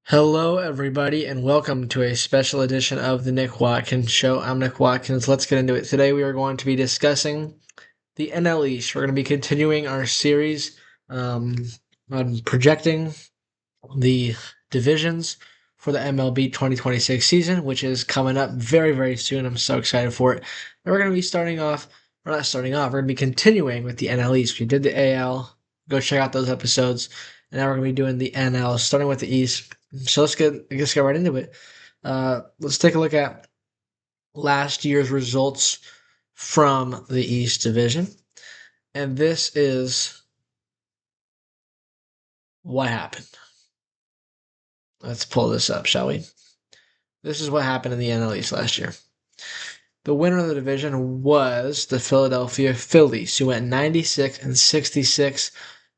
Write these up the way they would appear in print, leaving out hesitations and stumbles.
Hello, everybody, and welcome to a special edition of the Nick Watkins Show. I'm Nick Watkins. Let's get into it. Today, we are going to be discussing the NL East. We're going to be continuing our series um, on projecting the divisions for the MLB 2026 season, which is coming up very, very soon. I'm so excited for it. And we're going to be we're not starting off, we're going to be continuing with the NL East. We did the AL, go check out those episodes. And now we're going to be doing the NL, starting with the East. So let's get right into it. Let's take a look at last year's results from the East Division. And this is what happened. Let's pull this up, shall we? This is what happened in the NL East last year. The winner of the division was the Philadelphia Phillies, who went 96-66.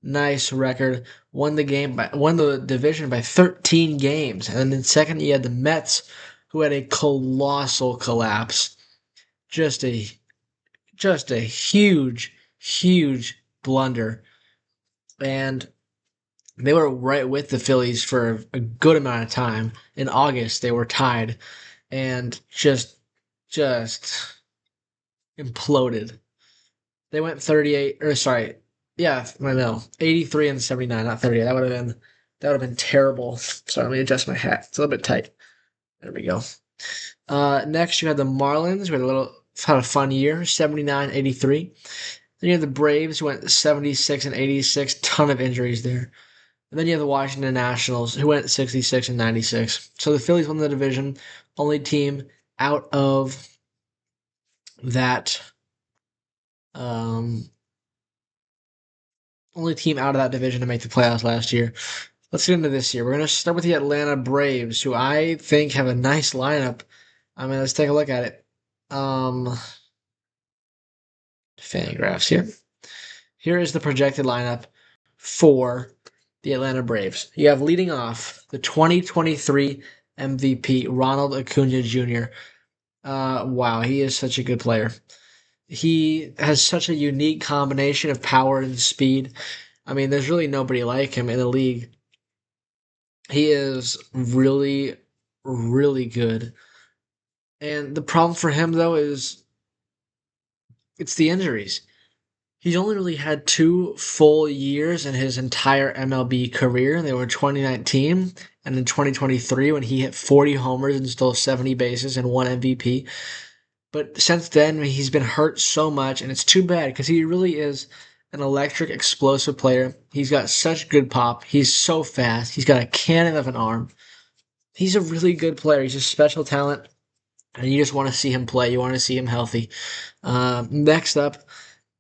Nice record. Won the division by 13 games. And then in second, you had the Mets, who had a colossal collapse. Just a huge, huge blunder. And they were right with the Phillies for a good amount of time. In August, they were tied and just imploded. They went 38, or sorry, yeah, I know, 83 and 79, not 38. That would have been terrible. Sorry, let me adjust my hat. It's a little bit tight. There we go. Next, you had the Marlins, who had a fun year, 79-83. Then you had the Braves, who went 76-86. Ton of injuries there. And then you have the Washington Nationals, who went 66-96. So the Phillies won the division, only team out of that um, only team out of that division to make the playoffs last year. Let's get into this year. We're going to start with the Atlanta Braves, who I think have a nice lineup. I mean, let's take a look at it. Fangraphs here. Here is the projected lineup for the Atlanta Braves. You have leading off the 2023 MVP, Ronald Acuna Jr. Wow, he is such a good player. He has such a unique combination of power and speed. I mean, there's really nobody like him in the league. He is really, really good. And the problem for him, though, is it's the injuries. He's only really had two full years in his entire MLB career. They were 2019 and in 2023 when he hit 40 homers and stole 70 bases and won MVP. But since then, he's been hurt so much, and it's too bad because he really is an electric, explosive player. He's got such good pop. He's so fast. He's got a cannon of an arm. He's a really good player. He's a special talent, and you just want to see him play. You want to see him healthy. Next up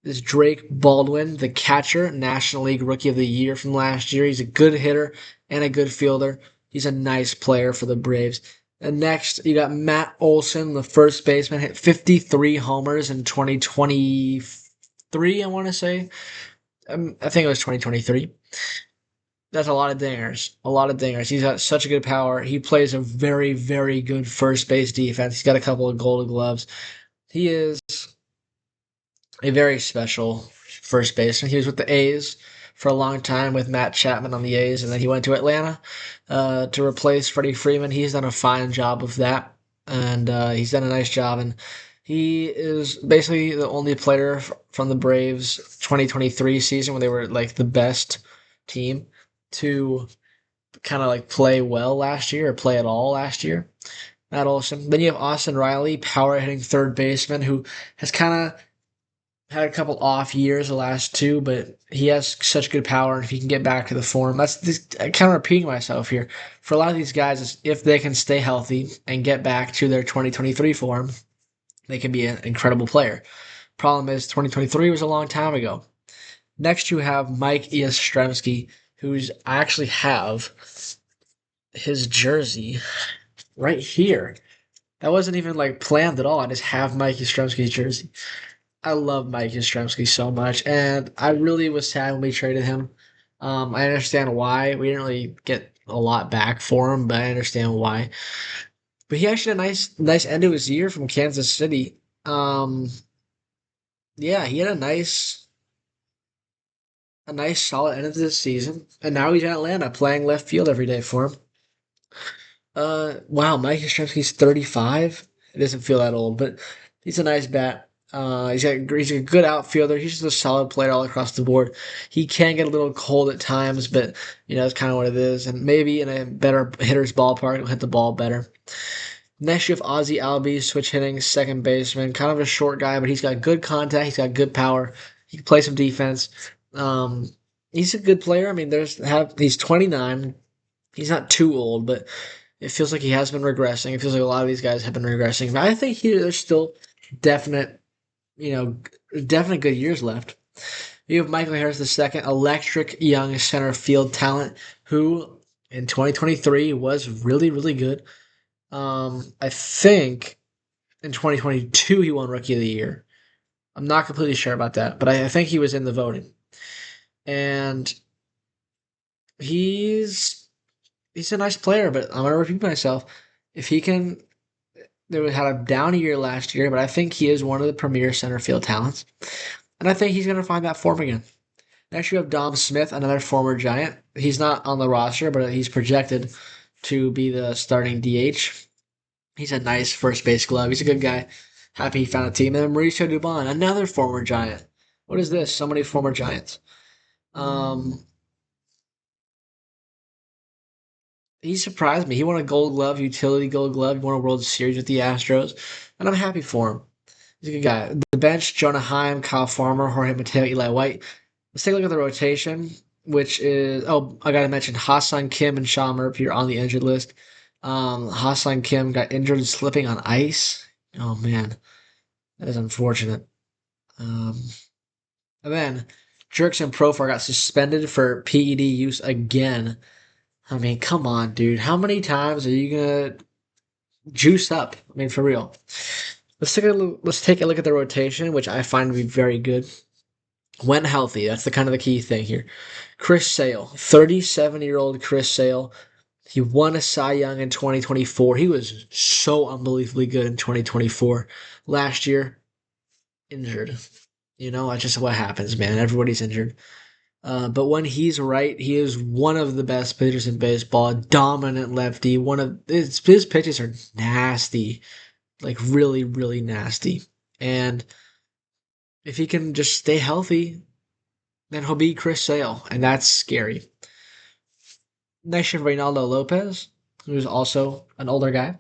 is Drake Baldwin, the catcher, National League Rookie of the Year from last year. He's a good hitter and a good fielder. He's a nice player for the Braves. And next, you got Matt Olson, the first baseman, hit 53 homers in 2023, I want to say. I think it was 2023. That's a lot of dingers. A lot of dingers. He's got such a good power. He plays a very, very good first base defense. He's got a couple of gold gloves. He is a very special first baseman. He was with the A's for a long time with Matt Chapman on the A's, and then he went to Atlanta to replace Freddie Freeman. He's done a fine job of that, and he's done a nice job. And he is basically the only player from the Braves 2023 season when they were like the best team to kind of like play well last year or play at all last year. Matt Olson. Then you have Austin Riley, power hitting third baseman, who has kind of had a couple off years the last two, but he has such good power, and if he can get back to the form, that's this, I'm kind of repeating myself here. For a lot of these guys, if they can stay healthy and get back to their 2023 form, they can be an incredible player. Problem is, 2023 was a long time ago. Next, you have Mike Yastrzemski, who's I actually have his jersey right here. That wasn't even like planned at all. I just have Mike Yastrzemski's jersey. I love Mike Yastrzemski so much, and I really was sad when we traded him. I understand why. We didn't really get a lot back for him, but I understand why. But he actually had a nice end of his year from Kansas City. Yeah, he had a nice solid end of this season, and now he's in Atlanta playing left field every day for him. Wow, Mike Yastrzemski's 35. It doesn't feel that old, but he's a nice bat. He's a good outfielder. He's just a solid player all across the board. He can get a little cold at times, but it's kind of what it is. And maybe in a better hitter's ballpark, he'll hit the ball better. Next, you have Ozzy Albies, switch hitting, second baseman. Kind of a short guy, but he's got good contact. He's got good power. He can play some defense. Um, he's a good player. I mean, he's 29. He's not too old, but it feels like he has been regressing. It feels like a lot of these guys have been regressing. But I think there's still definite, you know, definite good years left. You have Michael Harris II, electric young center field talent who in 2023 was really, really good. I think in 2022 he won Rookie of the Year. I'm not completely sure about that, but I think he was in the voting. And he's he's a nice player, but I'm gonna repeat myself. If he can, they had a down year last year, but I think he is one of the premier center field talents, and I think he's gonna find that form again. Next, you have Dom Smith, another former Giant. He's not on the roster, but he's projected to be the starting DH. He's a nice first base glove. He's a good guy. Happy he found a team. And Mauricio Dubon, another former Giant. What is this? So many former Giants. Um, he surprised me. He won a Gold Glove, utility Gold Glove. He won a World Series with the Astros, and I'm happy for him. He's a good guy. The bench: Jonah Heim, Kyle Farmer, Jorge Mateo, Eli White. Let's take a look at the rotation, which is I gotta mention Hassan Kim and Sean Murphy are on the injured list. Hassan Kim got injured slipping on ice. Oh man, that is unfortunate. Um, and then Jerkson Profar got suspended for PED use again. I mean, come on, dude. How many times are you gonna juice up? I mean, for real. Let's take a look at the rotation, which I find to be very good when healthy. That's the kind of the key thing here. Chris Sale, 37-year-old Chris Sale. He won a Cy Young in 2024. He was so unbelievably good in 2024. Last year, injured. That's just what happens, man. Everybody's injured. But when he's right, he is one of the best pitchers in baseball. A dominant lefty. One of his pitches are nasty, like really, really nasty. And if he can just stay healthy, then he'll be Chris Sale, and that's scary. Next, you have Reynaldo Lopez, who's also an older guy.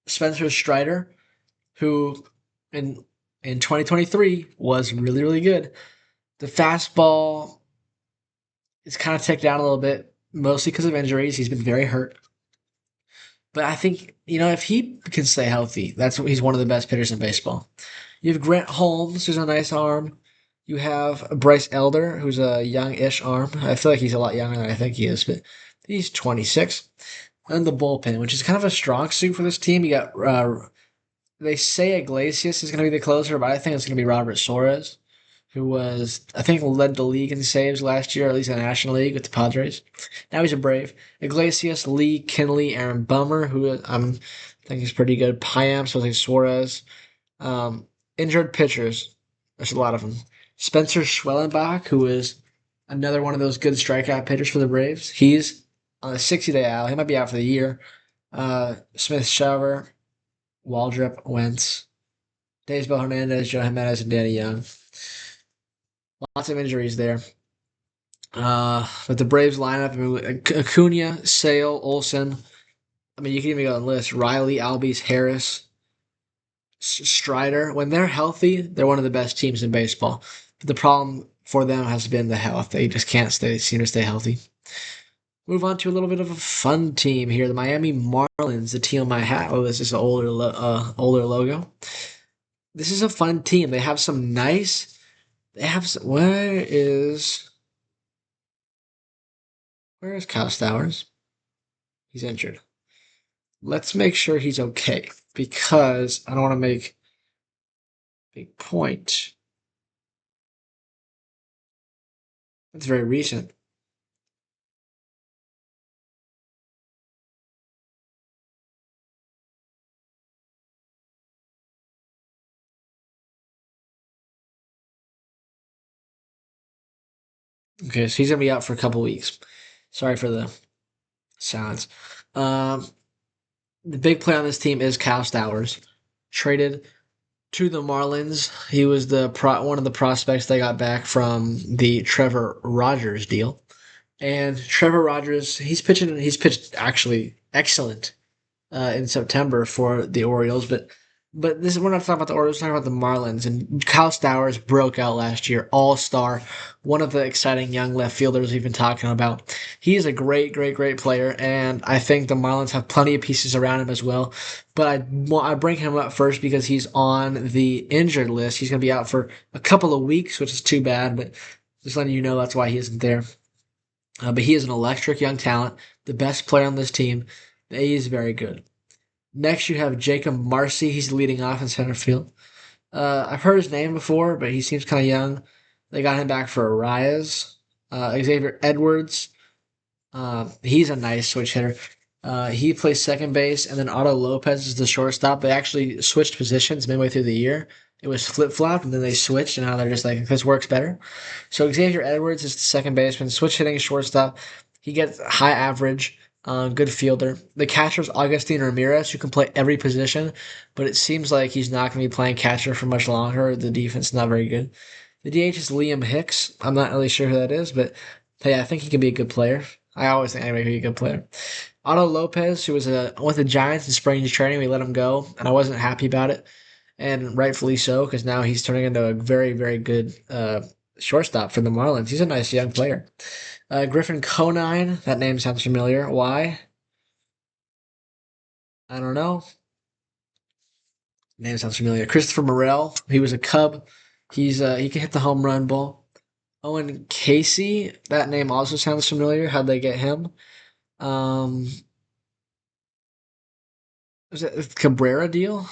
Spencer Strider, who in in 2023 was really, really good. The fastball is kind of ticked down a little bit, mostly because of injuries. He's been very hurt. But I think, if he can stay healthy, he's one of the best pitchers in baseball. You have Grant Holmes, who's a nice arm. You have Bryce Elder, who's a young-ish arm. I feel like he's a lot younger than I think he is, but he's 26. And the bullpen, which is kind of a strong suit for this team. You got they say Iglesias is going to be the closer, but I think it's going to be Robert Suarez, who I think, led the league in saves last year, or at least in the National League with the Padres. Now he's a Brave. Iglesias, Lee, Kinley, Aaron Bummer, who I think is pretty good. Payam, so like Suarez. Um, Injured pitchers, there's a lot of them. Spencer Schwellenbach, who is another one of those good strikeout pitchers for the Braves. He's on a 60-day IL. He might be out for the year. Smith Shawver, Waldrop, Wentz, Daysbel Hernandez, Joe Jimenez, and Danny Young. Lots of injuries there. But the Braves lineup, I mean, Acuna, Sale, Olson. I mean, you can even go on the list. Riley, Albies, Harris, Strider. When they're healthy, they're one of the best teams in baseball. But the problem for them has been the health. They just can't seem to stay healthy. Move on to a little bit of a fun team here. The Miami Marlins, the team on my hat. Oh, this is an older logo. This is a fun team. They have some nice. Where is Kyle Stowers? He's injured. Let's make sure he's okay because I don't want to make a big point. That's very recent. Okay, so he's gonna be out for a couple weeks. Sorry for the Silence. Um, the big play on this team is Cal Stowers, traded to the Marlins. He was one of the prospects they got back from the Trevor Rogers deal. And Trevor Rogers, he's pitching. He's pitched actually excellent in September for the Orioles, but this we're not talking about the Orioles. We're talking about the Marlins. And Kyle Stowers broke out last year, All Star, one of the exciting young left fielders we've been talking about. He's a great, great, great player, and I think the Marlins have plenty of pieces around him as well. But I bring him up first because he's on the injured list. He's going to be out for a couple of weeks, which is too bad. But just letting you know that's why he isn't there. But he is an electric young talent, the best player on this team. He is very good. Next, you have Jacob Marcy. He's leading off in center field. I've heard his name before, but he seems kind of young. They got him back for Arias. Xavier Edwards. He's a nice switch hitter. He plays second base, and then Otto Lopez is the shortstop. They actually switched positions midway through the year. It was flip flop, and then they switched, and now they're just like, this works better. So Xavier Edwards is the second baseman, switch hitting shortstop. He gets high average, good fielder. The catcher is Augustine Ramirez, who can play every position, but it seems like he's not going to be playing catcher for much longer. The defense is not very good. The DH is Liam Hicks. I'm not really sure who that is, but hey, I think he can be a good player. I always think anybody can be a good player. Otto Lopez, who was with the Giants in spring training, we let him go, and I wasn't happy about it, and rightfully so, because now he's turning into a very, very good shortstop for the Marlins. He's a nice young player. Griffin Conine, that name sounds familiar. Why? I don't know. Name sounds familiar. Christopher Morel, he was a Cub. He can hit the home run ball. Owen Casey, that name also sounds familiar. How'd they get him? Um, was it a Cabrera deal?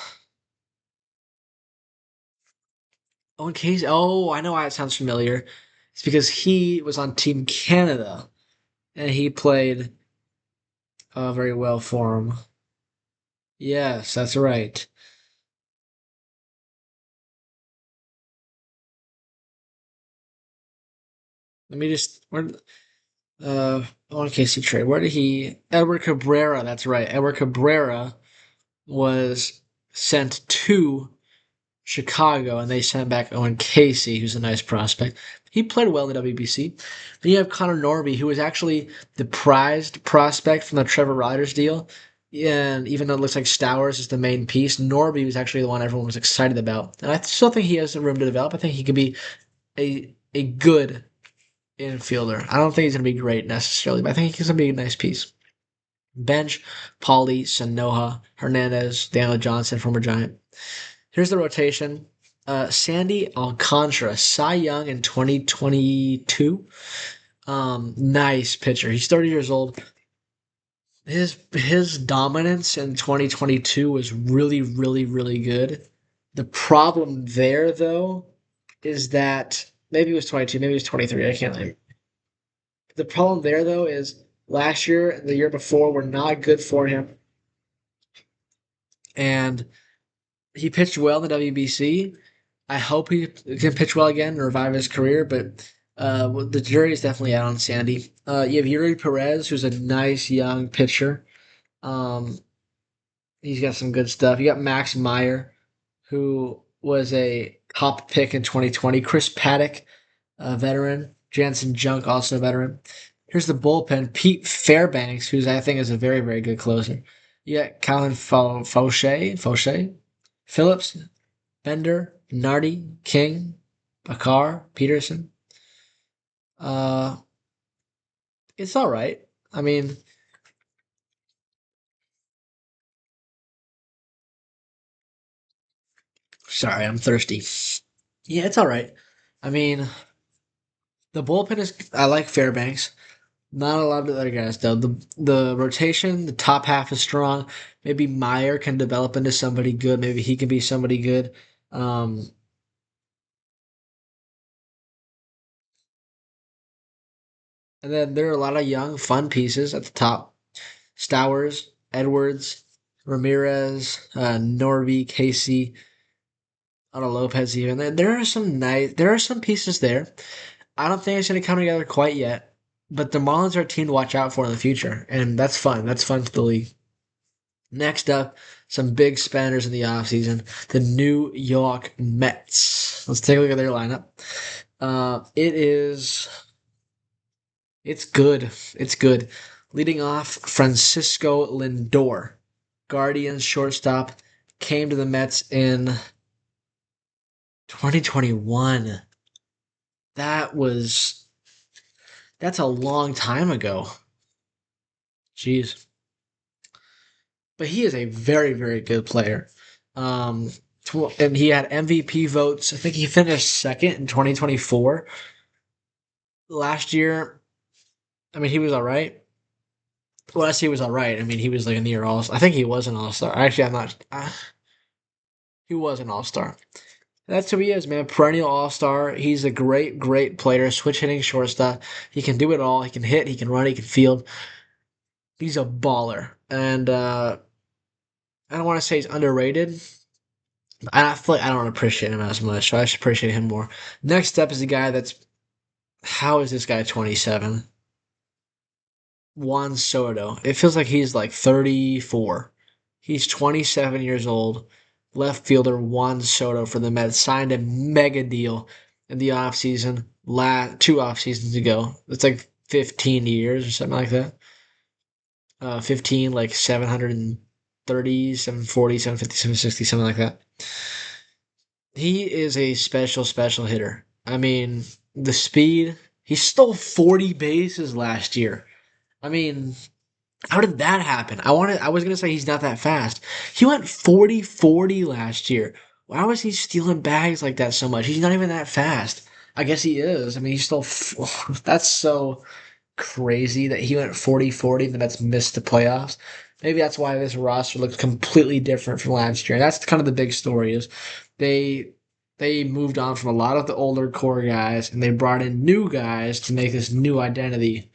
Owen Casey. Oh, I know why it sounds familiar. It's because he was on Team Canada and he played very well for him. Yes, that's right. Let me just where Owen Casey trade. Where did he? Edward Cabrera. That's right. Edward Cabrera was sent to Chicago, and they sent back Owen Casey, who's a nice prospect. He played well in the WBC. Then you have Connor Norby, who was actually the prized prospect from the Trevor Rogers deal. And even though it looks like Stowers is the main piece, Norby was actually the one everyone was excited about. And I still think he has some room to develop. I think he could be a good infielder. I don't think he's going to be great necessarily, but I think he's going to be a nice piece. Bench, Pauly, Sanoja, Hernandez, Daniel Johnson, former Giant. Here's the rotation. Sandy Alcantara, Cy Young in 2022. Nice pitcher. He's 30 years old. His dominance in 2022 was really, really, really good. The problem there, though, is that maybe it was 22, maybe it was 23. I can't remember. The problem there, though, is last year and the year before were not good for him, and he pitched well in the WBC. I hope he can pitch well again and revive his career, but the jury is definitely out on Sandy. You have Yuri Perez, who's a nice young pitcher. Um, he's got some good stuff. You got Max Meyer, who was a top pick in 2020. Chris Paddock, a veteran. Jansen Junk, also a veteran. Here's the bullpen. Pete Fairbanks, who's I think is a very, very good closer. You got Colin Fauché, Phillips, Bender, Nardi, King, Bakar, Peterson. Uh, it's all right. I mean, sorry, I'm thirsty. Yeah, it's all right. I mean, the bullpen is. I like Fairbanks. Not a lot of the other guys though. The rotation, the top half is strong. Maybe Meyer can develop into somebody good. Maybe he can be somebody good. Um, and then there are a lot of young, fun pieces at the top. Stowers, Edwards, Ramirez, Norby, Casey, Otto Lopez. Even there are some nice. There are some pieces there. I don't think it's going to come together quite yet. But the Marlins are a team to watch out for in the future, and that's fun. That's fun for the league. Next up, some big spenders in the offseason, the New York Mets. Let's take a look at their lineup. It is it's good. It's good. Leading off, Francisco Lindor, Guardians shortstop, came to the Mets in 2021. That was that's a long time ago. Jeez. But he is a very, very good player. Um, and he had MVP votes. I think he finished second in 2024. Last year, I mean, he was all right. Well, I say he was all right. I mean, he was like a near all. I think he was an all star. Actually, I'm not. He was an all star. That's who he is, man. Perennial all star. He's a great, great player. Switch hitting shortstop. He can do it all. He can hit. He can run. He can field. He's a baller. And I don't want to say he's underrated. I feel like I don't appreciate him as much, so I should appreciate him more. Next up is a guy that's how is this guy 27? Juan Soto. It feels like he's like 34. He's 27 years old. Left fielder Juan Soto for the Mets signed a mega deal in the offseason, two off seasons ago. It's like 15 years or something like that. 15, like 730, 740, 750, 760, something like that. He is a special, special hitter. I mean, the speed. He stole 40 bases last year. I mean, how did that happen? I was gonna say he's not that fast. He went 40-40 last year. Why was he stealing bags like that so much? He's not even that fast. I guess he is. I mean, he's still that's so crazy that he went 40-40 and the Mets missed the playoffs. Maybe that's why this roster looks completely different from last year. And that's kind of the big story is they they moved on from a lot of the older core guys and they brought in new guys to make this new identity.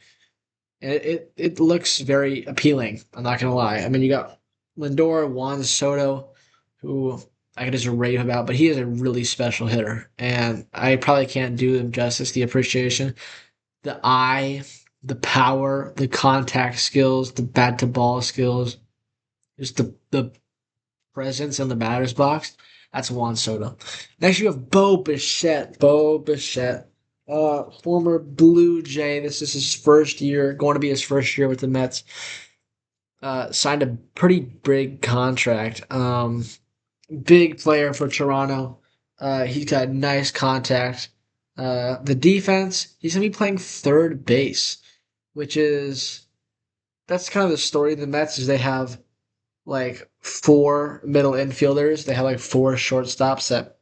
And it looks very appealing. I'm not gonna lie. I mean, you got Lindor, Juan Soto, who I could just rave about, but he is a really special hitter, and I probably can't do him justice. The appreciation, the eye, the power, the contact skills, the bat to ball skills, just the presence in the batter's box. That's Juan Soto. Next, you have Bo Bichette. Bo Bichette, former Blue Jay. This is his first year, going to be his first year with the Mets. Signed a pretty big contract. Big player for Toronto. He's got nice contact. The defense, he's gonna be playing third base, which is that's kind of the story of the Mets is they have like four middle infielders. They have like four shortstops that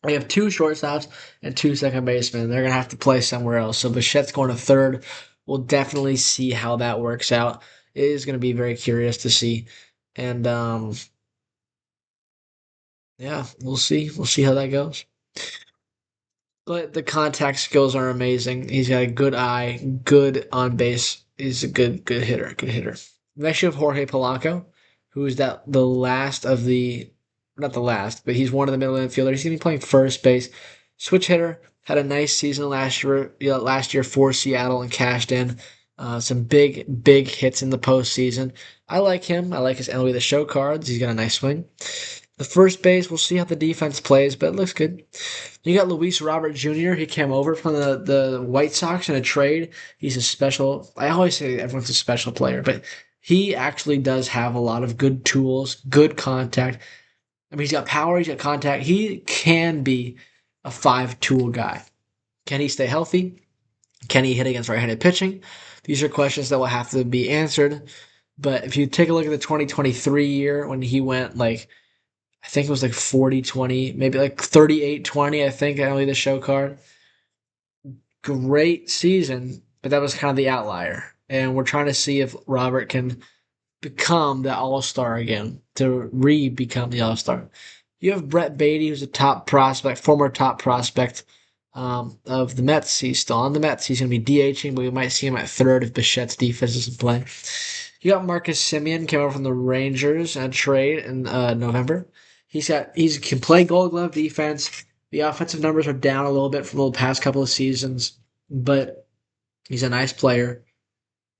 they have two shortstops and two second basemen. They're gonna have to play somewhere else. So Bichette's going to third. We'll definitely see how that works out. It is gonna be very curious to see. And yeah, we'll see. We'll see how that goes. But the contact skills are amazing. He's got a good eye, good on base. He's a good hitter, good hitter. Next you have Jorge Polanco, who is that the last of the not the last, but he's one of the middle infielders. He's gonna be playing first base. Switch hitter, had a nice season last year for Seattle and cashed in. Some big hits in the postseason. I like him. I like his MLB The Show cards. He's got a nice swing. The first base, we'll see how the defense plays, but it looks good. You got Luis Robert Jr. He came over from the White Sox in a trade. He's a special. I always say everyone's a special player, but he actually does have a lot of good tools, good contact. I mean, he's got power, he's got contact. He can be a five-tool guy. Can he stay healthy? Can he hit against right-handed pitching? These are questions that will have to be answered. But if you take a look at the 2023 year when he went like I think it was like 40-20, maybe like 38-20, I think, only the show card. Great season, but that was kind of the outlier. And we're trying to see if Robert can become the All Star again, to re become the All Star. You have Brett Beatty, who's a top prospect, former top prospect of the Mets. He's still on the Mets. He's going to be DHing, but we might see him at third if Bichette's defense doesn't play. You got Marcus Simeon, came over from the Rangers and trade in November. He can play Gold Glove defense. The offensive numbers are down a little bit from the past couple of seasons, but He's a nice player.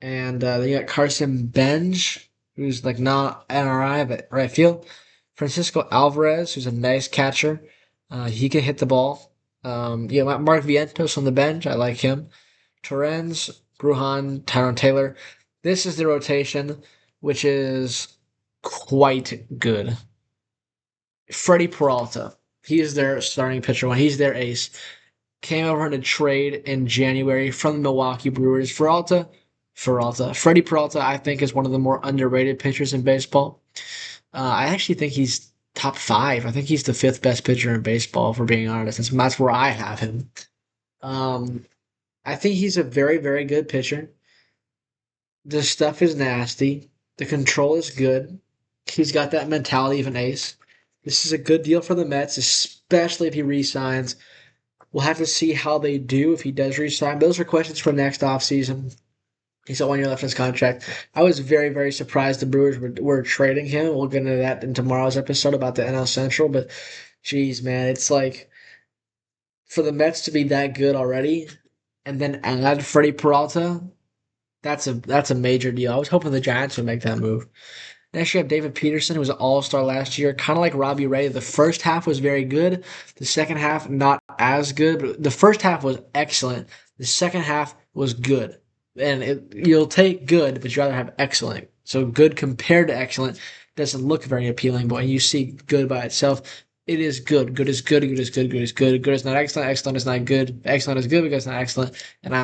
And then you got Carson Benj, who's like not NRI, but right field. Francisco Alvarez, who's a nice catcher. He can hit the ball. Mark Vientos on the bench. I like him. Torrens, Bruhan, Tyrone Taylor. This is the rotation, which is quite good. Freddie Peralta. He is their starting pitcher when he's their ace. Came over in a trade in January from the Milwaukee Brewers. Freddie Peralta, I think, is one of the more underrated pitchers in baseball. I actually think he's top five. I think he's the fifth best pitcher in baseball, if we're being honest. And that's where I have him. Um, I think he's a very, very good pitcher. The stuff is nasty. The control is good. He's got that mentality of an ace. This is a good deal for the Mets, especially if he resigns. We'll have to see how they do if he does resign. Those are questions for next offseason. He's got 1 year left in his contract. I was very, very surprised the Brewers were trading him. We'll get into that in tomorrow's episode about the NL Central. But, geez, man, it's like for the Mets to be that good already and then add Freddie Peralta, that's a major deal. I was hoping the Giants would make that move. Next, you have David Peterson, who was an all-star last year, kind of like Robbie Ray. The first half was very good. The second half, not as good. But the first half was excellent. The second half was good. And you'll take good, but you'd rather have excellent. So good compared to excellent doesn't look very appealing. But when you see good by itself, it is good. Good is good. Good is good. Good is good. Good is not excellent. Excellent is not good. Excellent is good because it's not excellent. And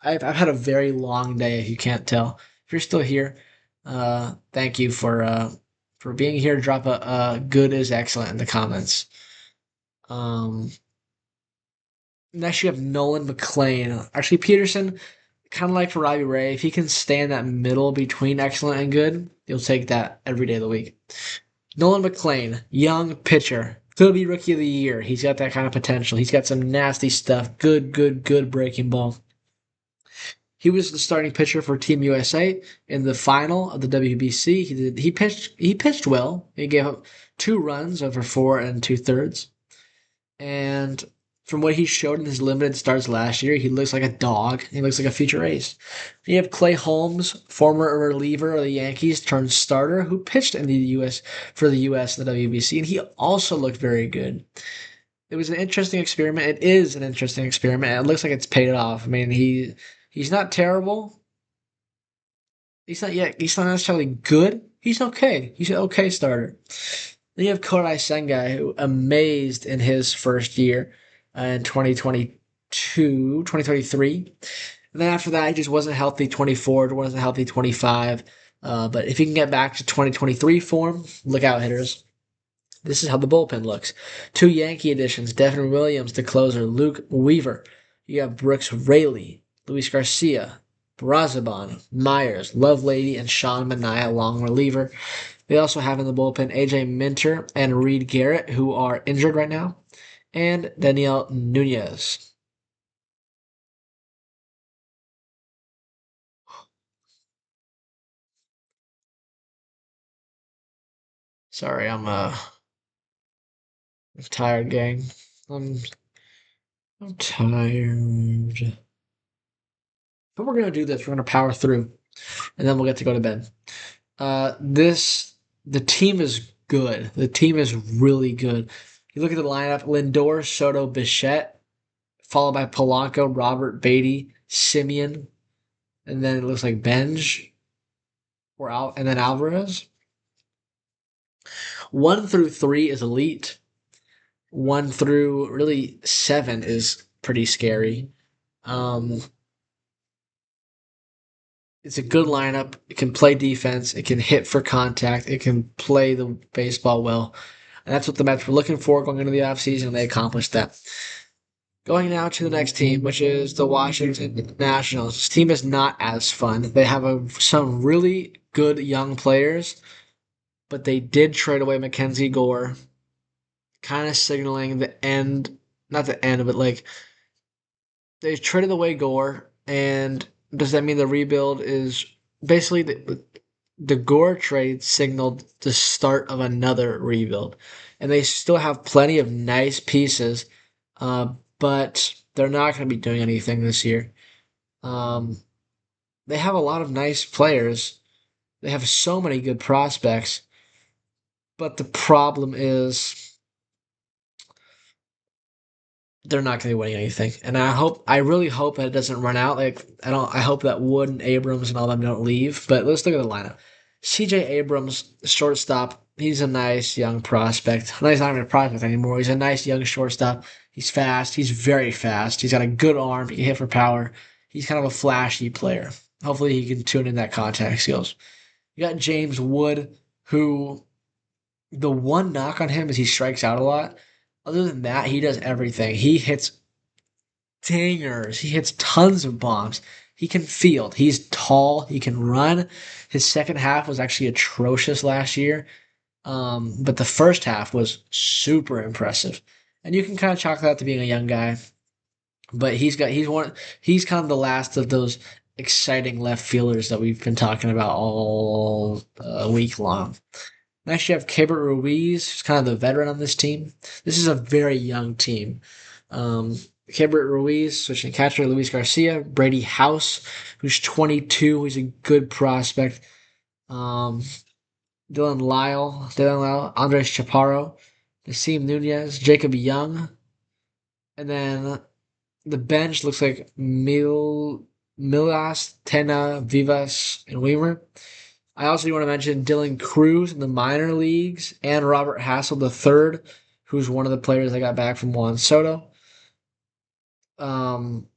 I've had a very long day. If you can't tell, if you're still here, thank you for being here. Drop a good is excellent in the comments. Um, Next you have Nolan McLean. Actually, Peterson, kind of like for Robbie Ray, if he can stay in that middle between excellent and good, you'll take that every day of the week. Nolan McLean, young pitcher, could be rookie of the year. He's got that kind of potential. He's got some nasty stuff. Good, good, good breaking ball. He was the starting pitcher for Team USA in the final of the WBC. He pitched well. He gave up 2 runs over 4 2/3. And from what he showed in his limited starts last year, he looks like a dog. He looks like a future ace. You have Clay Holmes, former reliever of the Yankees turned starter, who pitched in the U.S. for the U.S. in the WBC, and he also looked very good. It was an interesting experiment. It is an interesting experiment. And it looks like it's paid off. I mean, he's not terrible. He's not yet. He's not necessarily good. He's okay. He's an okay starter. Then you have Kodai Sengai, who amazed in his first year in 2023. And then after that, he just wasn't healthy 24, wasn't healthy 25. But if he can get back to 2023 form, look out, hitters. This is how the bullpen looks. 2 Yankee additions, Devin Williams, the closer, Luke Weaver. You have Brooks Raley, Luis Garcia, Brazaban, Myers, Lovelady, and Sean Manaea, long reliever. They also have in the bullpen AJ Minter and Reed Garrett, who are injured right now, and Daniel Nunez. Sorry, I'm tired, gang. I'm I'm tired. But we're gonna do this. We're gonna power through, and then we'll get to go to bed. The team is good. The team is really good. You look at the lineup: Lindor, Soto, Bichette, followed by Polanco, Robert, Beatty, Simeon, and then it looks like Benj and then Alvarez. 1 through 3 is elite. 1 through really 7 is pretty scary. Um, it's a good lineup. It can play defense. It can hit for contact. It can play the baseball well. And that's what the Mets were looking for going into the offseason, and they accomplished that. Going now to the next team, which is the Washington Nationals. This team is not as fun. They have some really good young players, but they did trade away Mackenzie Gore, kind of signaling the end, not the end of it, like they traded away Gore, and does that mean the rebuild is basically the Gore trade signaled the start of another rebuild, and they still have plenty of nice pieces, but they're not going to be doing anything this year. Um, they have a lot of nice players. They have so many good prospects, but the problem is they're not going to be winning anything. And I really hope that it doesn't run out. Like I hope that Wood and Abrams and all them don't leave. But let's look at the lineup. C.J. Abrams, shortstop. He's a nice young prospect. He's not even a prospect anymore. He's a nice young shortstop. He's fast. He's very fast. He's got a good arm. He can hit for power. He's kind of a flashy player. Hopefully, he can tune in that contact skills. You got James Wood, who the one knock on him is he strikes out a lot. Other than that, he does everything. He hits dingers. He hits tons of bombs. He can field. He's tall. He can run. His second half was actually atrocious last year, but the first half was super impressive. And you can kind of chalk that to being a young guy, but he's kind of the last of those exciting left fielders that we've been talking about all week long. Next, you have Keibert Ruiz, who's kind of the veteran on this team. This is a very young team. Um, Keibert Ruiz, switching catcher, Luis Garcia, Brady House, who's 22, who's a good prospect. Um, Dylan Lyle, Andres Chaparro, Nassim Nunez, Jacob Young, and then the bench looks like Milas, Tena, Vivas, and Weimer. I also want to mention Dylan Cruz in the minor leagues and Robert Hassel III, who's one of the players that got back from Juan Soto. Um,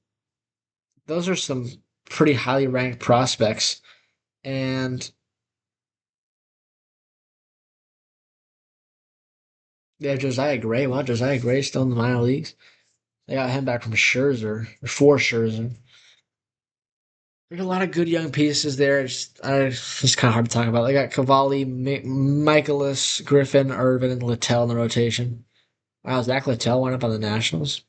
those are some pretty highly ranked prospects. And they have Josiah Gray. Wow, Josiah Gray still in the minor leagues. They got him back from Scherzer, or for Scherzer. There's a lot of good young pieces there. It's kind of hard to talk about. They got Cavalli, Michaelis, Griffin, Irvin, and Littell in the rotation. Wow, Zach Littell went up on the Nationals.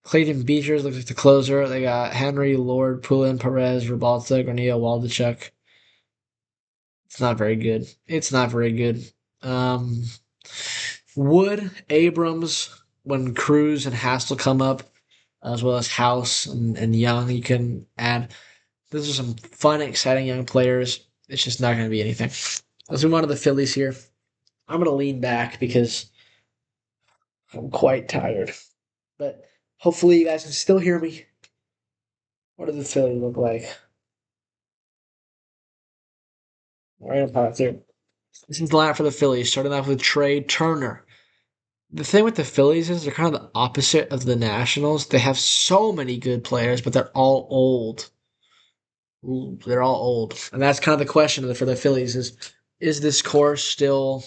Clayton Beechers looks like the closer. They got Henry, Lord, Pulin, Perez, Rabalta, Granillo, Waldachuk. It's not very good. It's not very good. Um, Wood, Abrams, when Cruz and Hassel come up, as well as House and Young, you can add. Those are some fun, exciting young players. It's just not going to be anything. Let's move on to the Phillies here. I'm going to lean back because I'm quite tired. But hopefully you guys can still hear me. What does the Phillies look like? Right up top there. This is the lineup for the Phillies, starting off with Trey Turner. The thing with the Phillies is they're kind of the opposite of the Nationals. They have so many good players, but they're all old. Ooh, they're all old, and that's kind of the question for the Phillies: is this core still,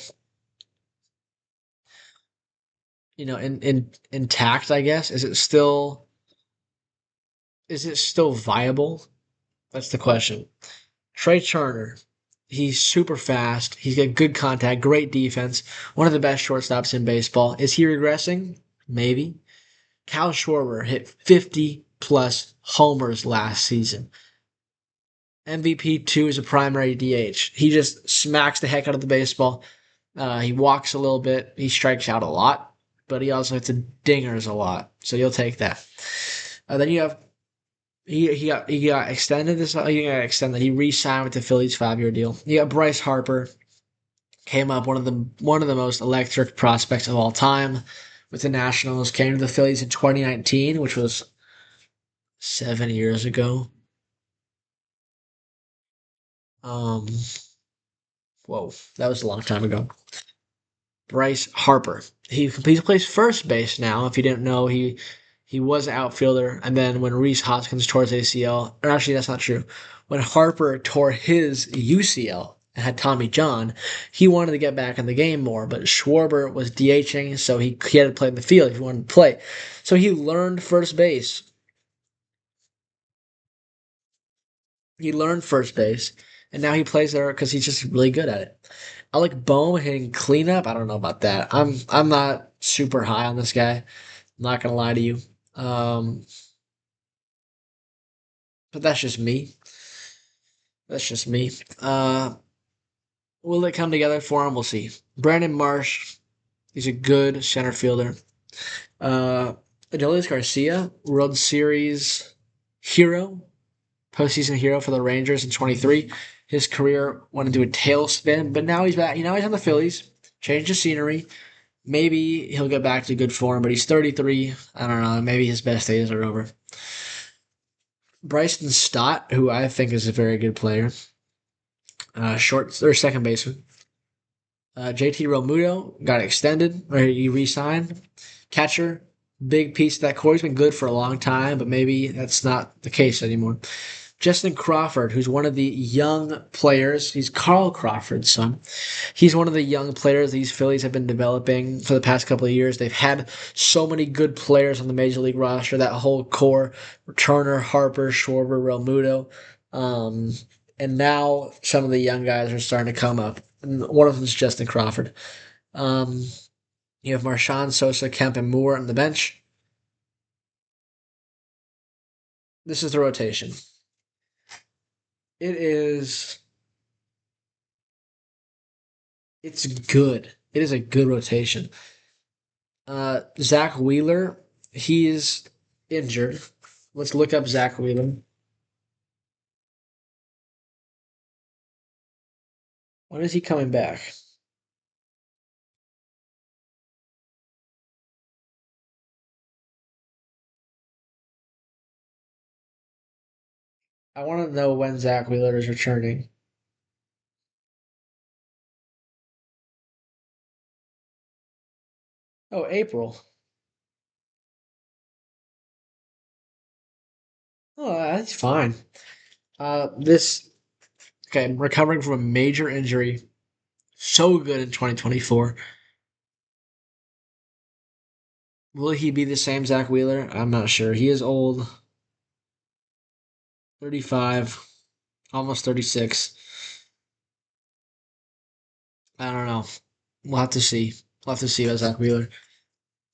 in intact? I guess is it still viable? That's the question. Trey Turner, he's super fast. He's got good contact, great defense, one of the best shortstops in baseball. Is he regressing? Maybe. Cal Schwarber hit 50 plus homers last season. MVP two is a primary DH. He just smacks the heck out of the baseball. He walks a little bit. He strikes out a lot, but he also hits a dingers a lot. So you'll take that. Then you have he got extended this. He got extended. He re-signed with the Phillies 5 year deal. You got Bryce Harper, came up one of the most electric prospects of all time with the Nationals. Came to the Phillies in 2019, which was 7 years ago. Um, whoa, that was a long time ago. Bryce Harper. He plays first base now. If you didn't know, he was an outfielder, and then when Reese Hoskins tore his ACL, or actually that's not true. When Harper tore his UCL and had Tommy John, he wanted to get back in the game more, but Schwarber was DHing, so he had to play in the field if he wanted to play. So he learned first base. He learned first base, and now he plays there because he's just really good at it. Alec Bohm hitting cleanup. I don't know about that. I'm not super high on this guy. I'm not gonna lie to you. Um, but that's just me. That's just me. Will it come together for him? We'll see. Brandon Marsh. He's a good center fielder. Uh, Adolis Garcia, World Series hero. postseason hero for the Rangers in 23. His career went into a tailspin, but now he's back. Now he's on the Phillies. Changed the scenery. Maybe he'll get back to good form, but he's 33. I don't know. Maybe his best days are over. Bryson Stott, who I think is a very good player, short or second baseman. JT Realmuto got extended, or he re-signed. Catcher, big piece of that core. He's been good for a long time, but maybe that's not the case anymore. Justin Crawford, who's one of the young players. He's Carl Crawford's son. He's one of the young players these Phillies have been developing for the past couple of years. They've had so many good players on the major league roster, that whole core: Turner, Harper, Schwarber, Realmuto. Um, and now some of the young guys are starting to come up. And one of them is Justin Crawford. Um, you have Marshawn, Sosa, Kemp, and Moore on the bench. This is the rotation. It is. It's good. It is a good rotation. Zach Wheeler, he's injured. Let's look up Zach Wheeler. When is he coming back? I want to know when Zach Wheeler is returning. Oh, April. Oh, that's fine. This okay. Recovering from a major injury, so good in 2024. Will he be the same Zach Wheeler? I'm not sure. He is old, 35, almost 36. I don't know. We'll have to see. We'll have to see about Zach Wheeler.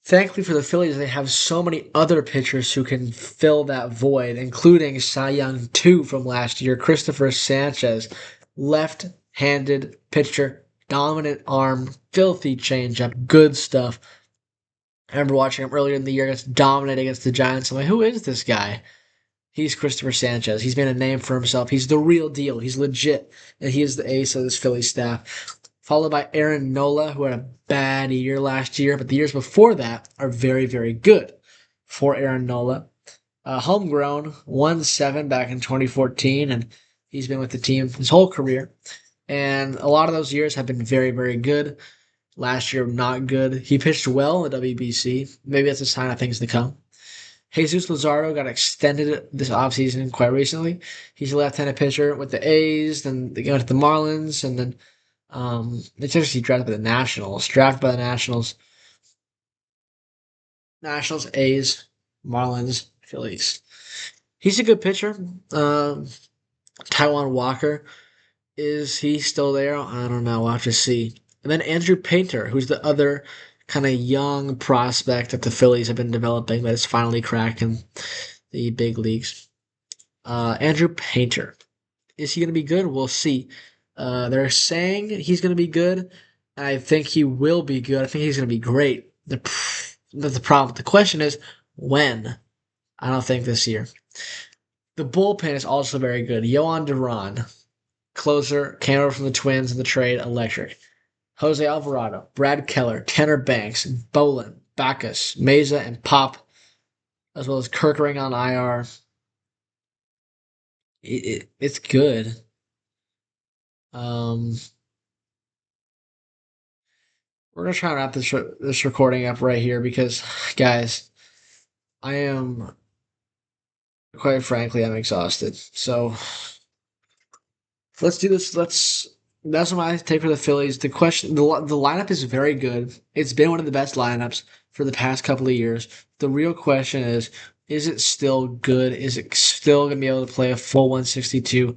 Thankfully for the Phillies, they have so many other pitchers who can fill that void, including Cy Young 2 from last year, Christopher Sanchez, left-handed pitcher, dominant arm, filthy changeup, good stuff. I remember watching him earlier in the year against dominate against the Giants. I'm like, who is this guy? He's Christopher Sanchez. He's made a name for himself. He's the real deal. He's legit, and he is the ace of this Philly staff. Followed by Aaron Nola, who had a bad year last year, but the years before that are very, very good for Aaron Nola. Homegrown, 1-7 back in 2014, and he's been with the team his whole career. And a lot of those years have been very, very good. Last year, not good. He pitched well in the WBC. Maybe that's a sign of things to come. Jesus Luzardo got extended this offseason quite recently. He's a left-handed pitcher with the A's, then they went to the Marlins, and then it's actually drafted by the Nationals. Drafted by the Nationals. Nationals, A's, Marlins, Phillies. He's a good pitcher. Taiwan Walker, is he still there? I don't know. We'll have to see. And then Andrew Painter, who's the other kind of young prospect that the Phillies have been developing that is finally cracking the big leagues. Andrew Painter. Is he going to be good? We'll see. They're saying he's going to be good. I think he will be good. I think he's going to be great. The problem. The question is when. I don't think this year. The bullpen is also very good. Yohan Duran, closer, came over from the Twins in the trade, electric. Jose Alvarado, Brad Keller, Tanner Banks, Bolin, Backus, Meza, and Pop, as well as Kirkering on IR. It's good. Um, we're gonna try and wrap this recording up right here because, guys, I am quite frankly I'm exhausted. So let's do this. That's what I take for the Phillies. The lineup is very good. It's been one of the best lineups for the past couple of years. The real question is it still good? Is it still gonna be able to play a full 162?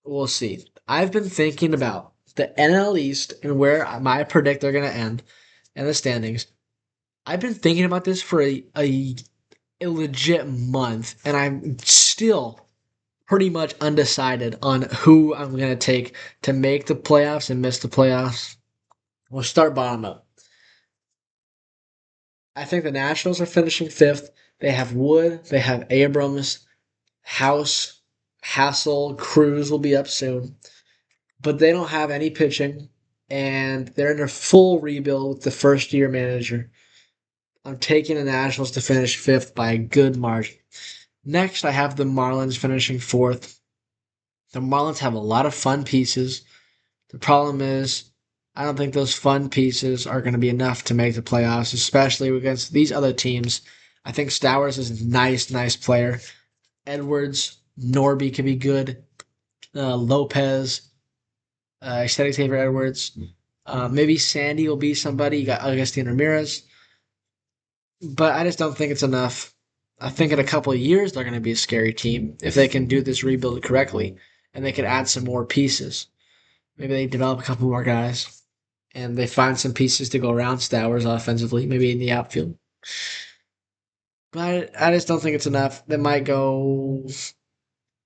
We'll see. I've been thinking about the NL East and where I predict they're gonna end and the standings. I've been thinking about this for a legit month, and I'm still pretty much undecided on who I'm going to take to make the playoffs and miss the playoffs. We'll start bottom up. I think the Nationals are finishing fifth. They have Wood, they have Abrams, House, Hassel, Cruz will be up soon, but they don't have any pitching, and they're in a full rebuild with the first year manager. I'm taking the Nationals to finish fifth by a good margin. Next, I have the Marlins finishing fourth. The Marlins have a lot of fun pieces. The problem is, I don't think those fun pieces are going to be enough to make the playoffs, especially against these other teams. I think Stowers is a nice player. Edwards, Norby could be good. Lopez, Aesthetic Xavier Edwards. Maybe Sandy will be somebody. You got Augustin Ramirez. But I just don't think it's enough. I think in a couple of years they're going to be a scary team if they can do this rebuild correctly and they can add some more pieces. Maybe they develop a couple more guys and they find some pieces to go around Stowers offensively, maybe in the outfield. But I just don't think it's enough. They might go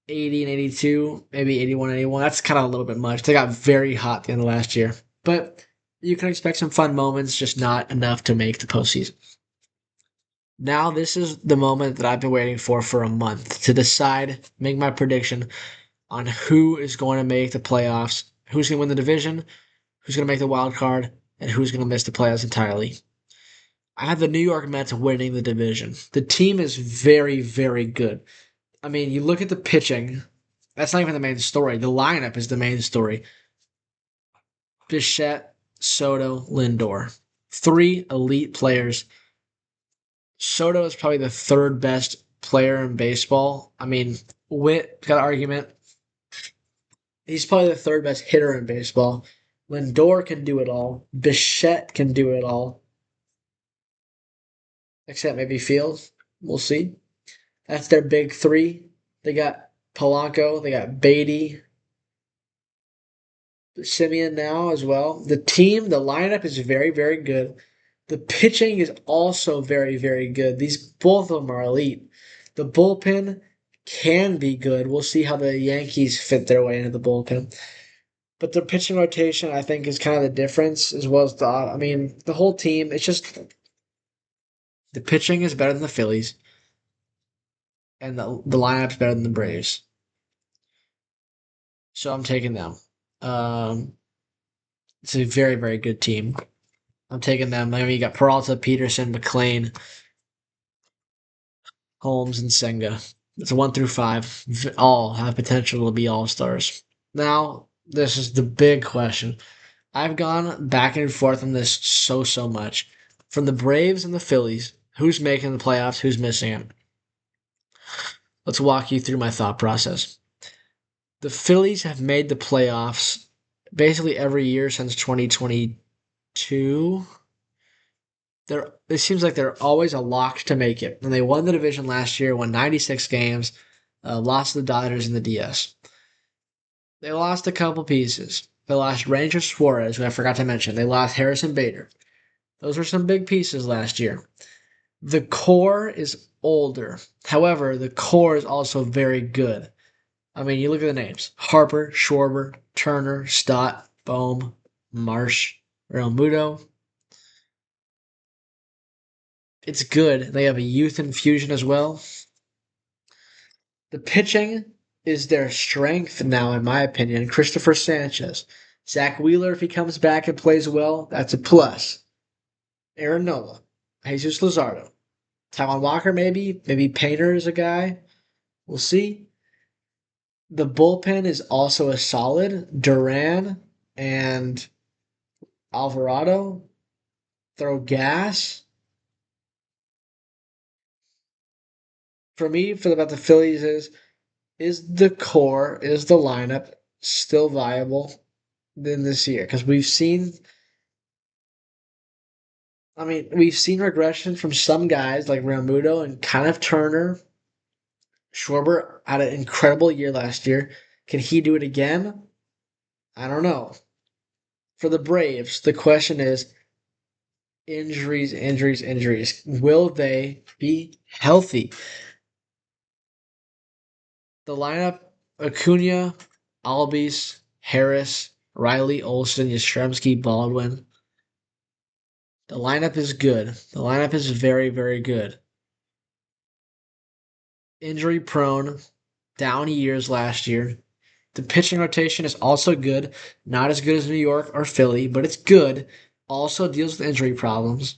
80 and 82, maybe 81 and 81. That's kind of a little bit much. They got very hot at the end of last year. But you can expect some fun moments, just not enough to make the postseason. Now, this is the moment that I've been waiting for a month to decide, make my prediction on who is going to make the playoffs, who's going to win the division, who's going to make the wild card, and who's going to miss the playoffs entirely. I have the New York Mets winning the division. The team is very good. I mean, you look at the pitching, that's not even the main story. The lineup is the main story. Bichette, Soto, Lindor. Three elite players. Soto is probably the third best player in baseball. I mean, Witt got an argument. He's probably the third best hitter in baseball. Lindor can do it all. Bichette can do it all. Except maybe Fields. We'll see. That's their big three. They got Polanco. They got Beatty. Simeon now as well. The team, the lineup is very good. The pitching is also very good. These both of them are elite. The bullpen can be good. We'll see how the Yankees fit their way into the bullpen. But the pitching rotation, I think, is kind of the difference, as well as the whole team. It's just the pitching is better than the Phillies, and the lineup's better than the Braves. So I'm taking them. Um, it's a very good team. I'm taking them. I mean, you got Peralta, Peterson, McLean, Holmes, and Senga. It's a 1 through 5. All have potential to be all stars. Now, this is the big question. I've gone back and forth on this so much. From the Braves and the Phillies, who's making the playoffs, who's missing it? Let's walk you through my thought process. The Phillies have made the playoffs basically every year since 2022. It seems like they're always a lock to make it. And they won the division last year, won 96 games, lost to the Dodgers in the DS. They lost a couple pieces. They lost Ranger Suarez, who I forgot to mention. They lost Harrison Bader. Those were some big pieces last year. The core is older. However, the core is also very good. I mean, you look at the names. Harper, Schwarber, Turner, Stott, Bohm, Marsh, Real Muto. It's good. They have a youth infusion as well. The pitching is their strength now, in my opinion. Christopher Sanchez. Zach Wheeler, if he comes back and plays well, that's a plus. Aaron Nola. Jesus Luzardo. Taiwan Walker, maybe. Maybe Painter is a guy. We'll see. The bullpen is also a solid. Duran and Alvarado. Throw gas. For me, about the Phillies is the core, is the lineup still viable than this year? Because we've seen regression from some guys like Realmuto and kind of Turner. Schwarber had an incredible year last year. Can he do it again? I don't know. For the Braves, the question is injuries. Will they be healthy? The lineup: Acuna, Albies, Harris, Riley, Olson, Yastrzemski, Baldwin. The lineup is good. The lineup is very good. Injury prone. down years last year. The pitching rotation is also good. Not as good as New York or Philly, but it's good. Also deals with injury problems.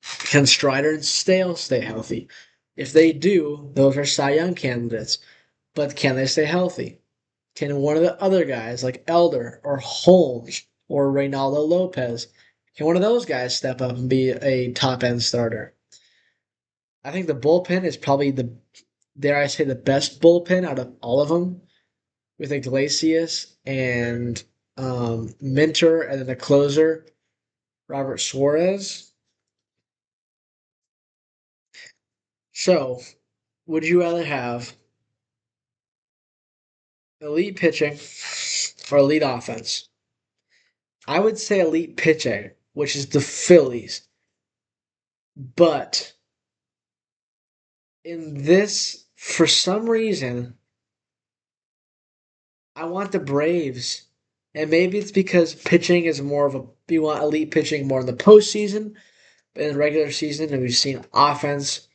Can Strider and Stale stay healthy? If they do, those are Cy Young candidates. But can they stay healthy? Can one of the other guys, like Elder or Holmes or Reynaldo Lopez, can one of those guys step up and be a top end starter? I think the bullpen is probably dare I say, the best bullpen out of all of them, with Iglesias and Minter, and then the closer, Robert Suarez. So, would you rather have elite pitching or elite offense? I would say elite pitching, which is the Phillies. But in this, for some reason, I want the Braves. And maybe it's because pitching is more of a, you want elite pitching more in the postseason, but in the regular season, and we've seen offense.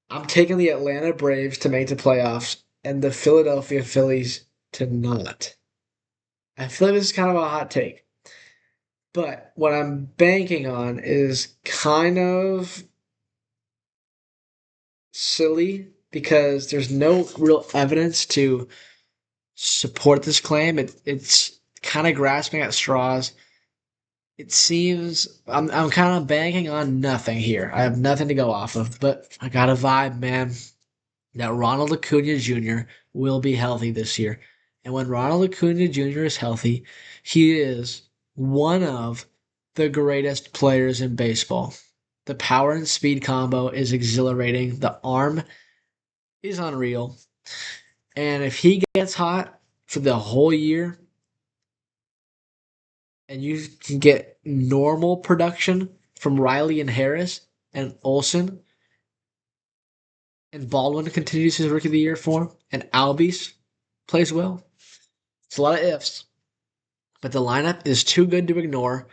I'm taking the Atlanta Braves to make the playoffs and the Philadelphia Phillies to not. I feel like this is kind of a hot take. But what I'm banking on is kind of silly because there's no real evidence to support this claim. It's kind of grasping at straws. It seems I'm kind of banking on nothing here. I have nothing to go off of, but I got a vibe, man, that Ronald Acuna Jr. will be healthy this year. And when Ronald Acuna Jr. is healthy, he is one of the greatest players in baseball. The power and speed combo is exhilarating. The arm is unreal. And if he gets hot for the whole year and you can get normal production from Riley and Harris and Olson, and Baldwin continues his rookie of the year form, and Albies plays well, it's a lot of ifs. But the lineup is too good to ignore.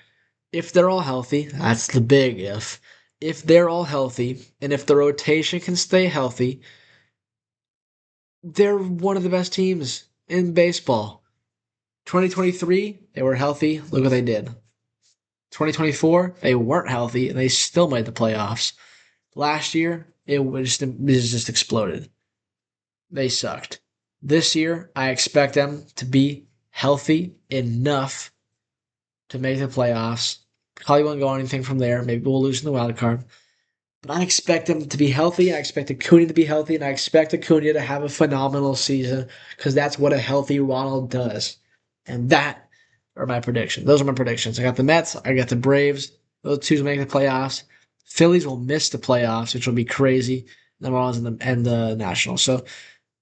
If they're all healthy, that's the big if. If they're all healthy, and if the rotation can stay healthy, they're one of the best teams in baseball. 2023, they were healthy. Look what they did. 2024, they weren't healthy, and they still made the playoffs. Last year, it just exploded. They sucked. This year, I expect them to be healthy enough to make the playoffs. Probably won't go anything from there. Maybe we'll lose in the wild card. But I expect them to be healthy. I expect Acuna to be healthy, and I expect Acuna to have a phenomenal season because that's what a healthy Ronald does. And that are my predictions. Those are my predictions. I got the Mets. I got the Braves. Those two will make the playoffs. Phillies will miss the playoffs, which will be crazy. The Marlins and the Nationals. So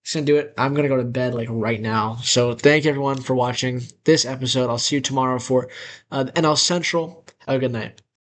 it's gonna do it. I'm gonna go to bed like right now. So thank you everyone for watching this episode. I'll see you tomorrow for NL Central. Have a good night.